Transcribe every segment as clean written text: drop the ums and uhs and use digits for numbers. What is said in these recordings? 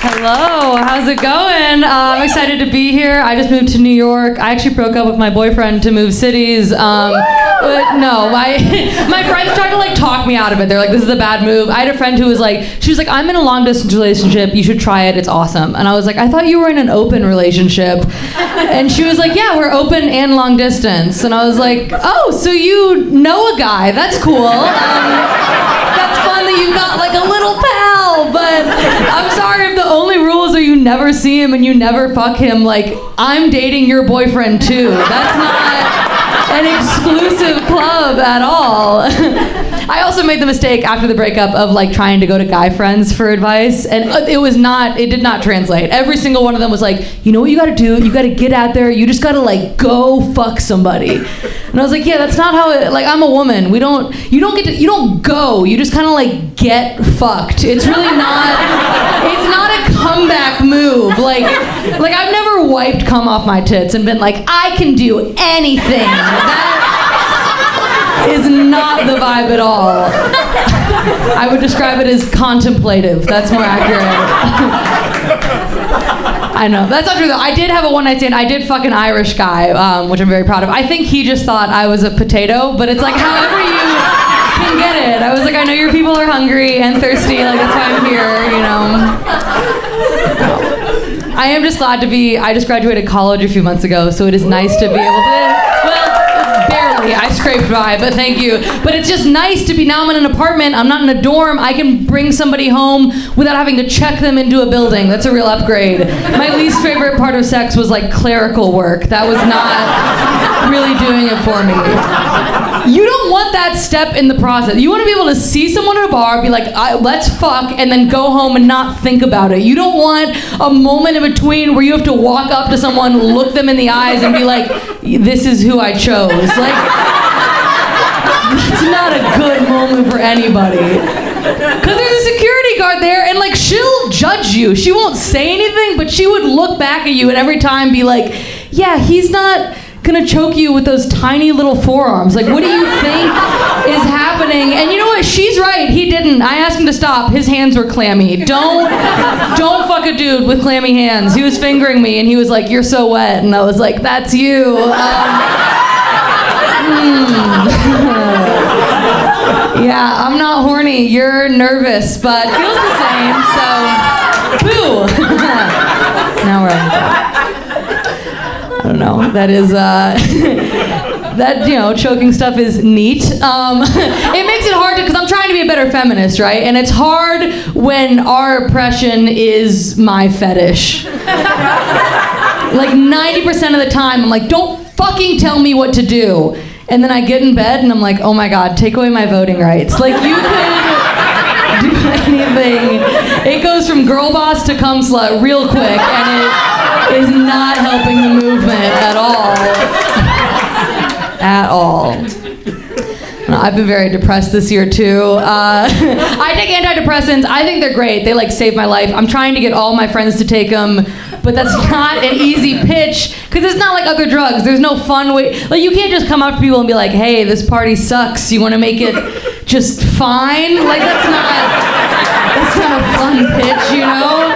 Hello, how's it going? I'm excited to be here. I just moved to New York. I actually broke up with my boyfriend to move cities. But no, my friends tried to like talk me out of it. They're like, this is a bad move. I had a friend who was like, she was like, I'm in a long distance relationship. You should try it. It's awesome. And I was like, I thought you were in an open relationship. And she was like, yeah, we're open and long distance. And I was like, oh, so you know a guy. That's cool. That's fun that you've got like a little pal. But I'm sorry if the only rules are you never see him and you never fuck him. Like, I'm dating your boyfriend too. That's not an exclusive club at all. I also made the mistake after the breakup of like trying to go to guy friends for advice, and it did not translate. Every single one of them was like, you know what you gotta do? You gotta get out there, you just gotta like go fuck somebody. And I was like, yeah, that's not how it, like I'm a woman. You don't go, you just kinda like get fucked. It's really not, it's not a comeback move. Like I've never wiped cum off my tits and been like, I can do anything. That is not the vibe at all. I would describe it as contemplative. That's more accurate. I know. That's not true, though. I did have a one-night stand. I did fuck an Irish guy, which I'm very proud of. I think he just thought I was a potato, but it's like however you can get it. I was like, I know your people are hungry and thirsty. Like, that's why I'm here, you know. I am just glad to be, I just graduated college a few months ago, so it is nice to be able to, well, barely, I scraped by, but thank you. But it's just nice to be, now I'm in an apartment, I'm not in a dorm, I can bring somebody home without having to check them into a building. That's a real upgrade. My least favorite part of sex was like clerical work. That was not really doing it for me. You don't want that step in the process. You want to be able to see someone at a bar, be like, let's fuck, and then go home and not think about it. You don't want a moment in between where you have to walk up to someone, look them in the eyes, and be like, this is who I chose. Like, that's not a good moment for anybody. Because there's a security guard there, and like, she'll judge you. She won't say anything, but she would look back at you and every time be like, yeah, he's not gonna choke you with those tiny little forearms. Like, what do you think is happening? And you know what? She's right. He didn't. I asked him to stop. His hands were clammy. Don't fuck a dude with clammy hands. He was fingering me, and he was like, "You're so wet," and I was like, "That's you." Yeah, I'm not horny. You're nervous, but feels the same. So, boo. Now we're on. I don't know. That is, that, you know, choking stuff is neat. It makes it hard because I'm trying to be a better feminist, right? And it's hard when our oppression is my fetish. Like 90% of the time, I'm like, don't fucking tell me what to do. And then I get in bed and I'm like, oh my God, take away my voting rights. Like, you could do anything. It goes from girl boss to cum slut real quick, and it is not helping the movement at all. At all. I've been very depressed this year too. I take antidepressants. I think they're great. They like save my life. I'm trying to get all my friends to take them, but that's not an easy pitch because it's not like other drugs. There's no fun way. Like, you can't just come up to people and be like, hey, this party sucks. You want to make it just fine? Like, that's not a fun pitch, you know?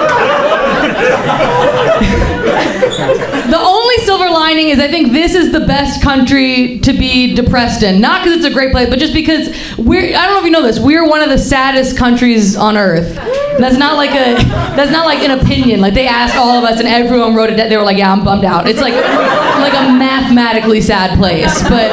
The only silver lining is I think this is the best country to be depressed in. Not because it's a great place, but just because I don't know if you know this, we're one of the saddest countries on earth. That's not like an opinion. Like, they asked all of us and everyone wrote it down. They were like, yeah, I'm bummed out. It's like a mathematically sad place. But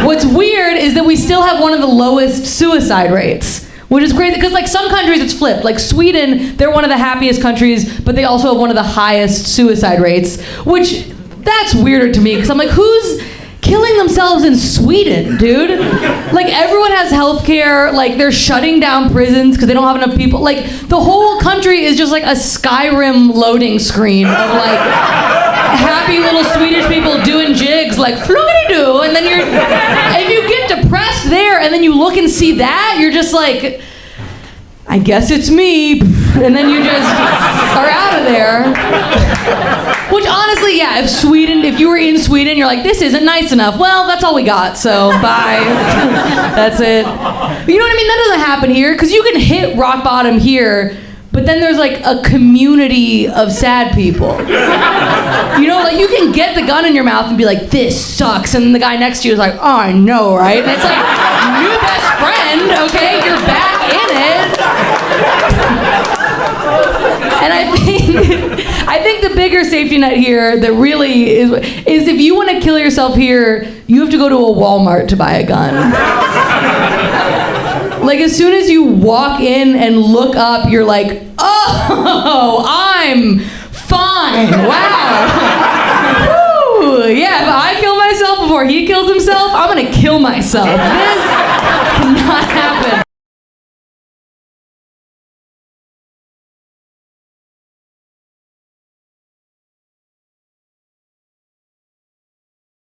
what's weird is that we still have one of the lowest suicide rates. Which is crazy, because like some countries it's flipped. Like Sweden, they're one of the happiest countries, but they also have one of the highest suicide rates, which that's weirder to me, because I'm like, who's killing themselves in Sweden, dude? Like, everyone has healthcare, like they're shutting down prisons because they don't have enough people. Like, the whole country is just like a Skyrim loading screen of like happy little Swedish people doing jigs like floody-doo, and then if you get depressed there and then you look and see that, you're just like, I guess it's me, and then you just are out of there. Which honestly, yeah, if you were in Sweden, you're like, this isn't nice enough. Well, that's all we got, so bye. That's it. But you know what I mean? That doesn't happen here, because you can hit rock bottom here, but but then there's like a community of sad people. You know, like you can get the gun in your mouth and be like, this sucks, and the guy next to you is like, oh, I know, right? And it's like, new best friend, okay? You're back in it. And I think the bigger safety net here that really is if you want to kill yourself here, you have to go to a Walmart to buy a gun. Like as soon as you walk in and look up, you're like, oh, I'm fine. Wow. Woo. Yeah, if I kill myself before he kills himself, I'm gonna kill myself. This cannot